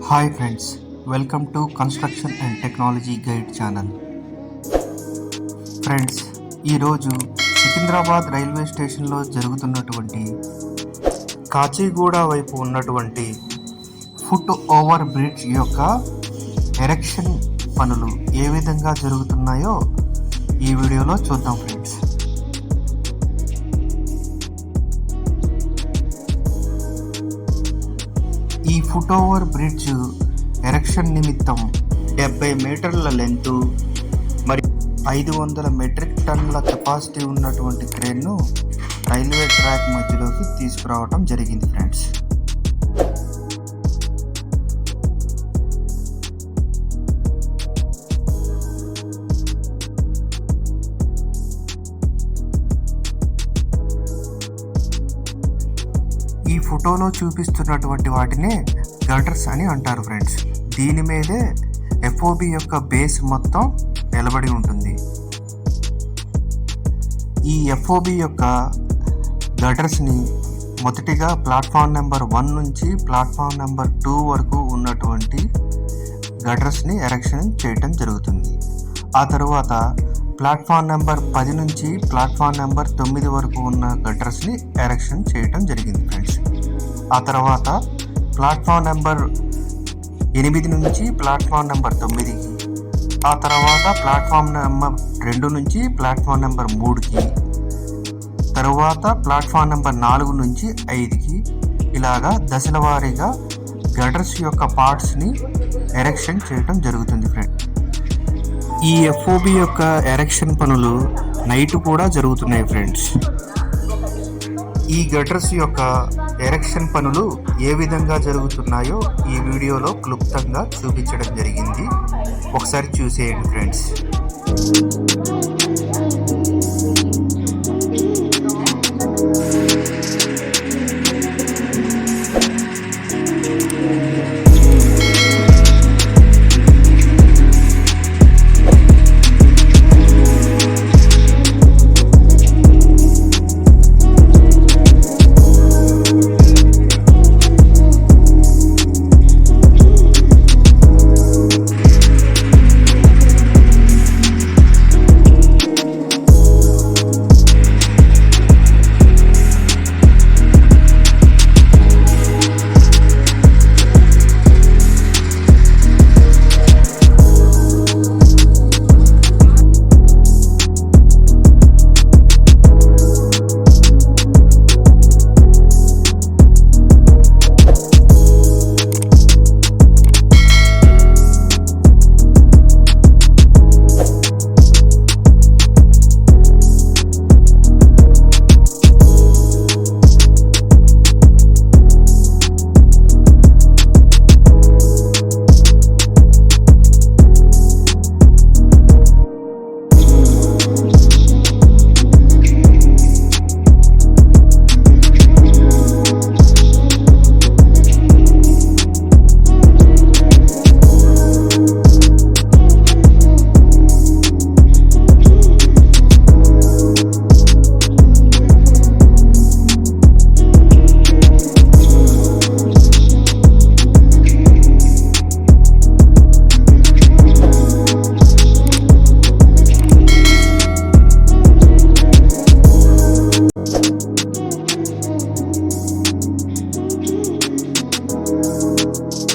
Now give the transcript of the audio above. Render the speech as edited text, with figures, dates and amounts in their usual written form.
Hi friends, welcome to construction and technology guide channel. Friends, ఈరోజు Secunderabad railway స్టేషన్లో జరుగుతున్నటువంటి కాచిగూడ వైపు ఉన్నటువంటి ఫుట్ ఓవర్ బ్రిడ్జ్ యొక్క ఎరెక్షన్ పనులు ఏ విధంగా జరుగుతున్నాయో ఈ వీడియోలో చూద్దాం ఫ్రెండ్స్. ఈ ఫుట్ ఓవర్ బ్రిడ్జ్ ఎరెక్షన్ నిమిత్తం 70 మీటర్ల లెంత్ మరియు 500 మెట్రిక్ టన్నుల కెపాసిటీ ఉన్నటువంటి క్రేన్ను రైల్వే ట్రాక్ మధ్యలోకి తీసుకురావడం జరిగింది ఫ్రెండ్స్. ఈ ఫోటోలో చూపిస్తున్నటువంటి వాటినే గటర్స్ అని అంటారు ఫ్రెండ్స్. దీని మీదే ఎఫ్ఓబి యొక్క బేస్ మొత్తం నిలబడి ఉంటుంది. ఈ ఎఫ్ఓబి యొక్క గటర్స్ని మొదటిగా ప్లాట్ఫామ్ నెంబర్ 1 నుంచి ప్లాట్ఫామ్ నెంబర్ 2 వరకు ఉన్నటువంటి గటర్స్ని ఎరెక్షన్ చేయటం జరుగుతుంది. ఆ తరువాత ప్లాట్ఫామ్ నెంబర్ 10 నుంచి ప్లాట్ఫామ్ నెంబర్ 9 వరకు ఉన్న గటర్స్ని ఎరెక్షన్ చేయటం జరిగింది ఫ్రెండ్స్. ఆ తర్వాత ప్లాట్ఫామ్ నెంబర్ 8 నుంచి ప్లాట్ఫామ్ నెంబర్ 9కి, ఆ తర్వాత ప్లాట్ఫామ్ నెంబర్ 2 నుంచి ప్లాట్ఫామ్ నెంబర్ 3కి, తరువాత ప్లాట్ఫామ్ నెంబర్ 4 నుంచి 5కి, ఇలాగా దశల వారీగా గటర్స్ యొక్క పార్ట్స్ని ఎరెక్షన్ చేయటం జరుగుతుంది ఫ్రెండ్స్. ఈ ఎఫ్ఓబి యొక్క ఎరెక్షన్ పనులు నైట్ కూడా జరుగుతున్నాయి ఫ్రెండ్స్. ఈ గటర్స్ యొక్క ఎరెక్షన్ పనులు ఏ విధంగా జరుగుతున్నాయో ఈ వీడియోలో క్లుప్తంగా చూపించడం జరిగింది. ఒకసారి చూసేయండి ఫ్రెండ్స్.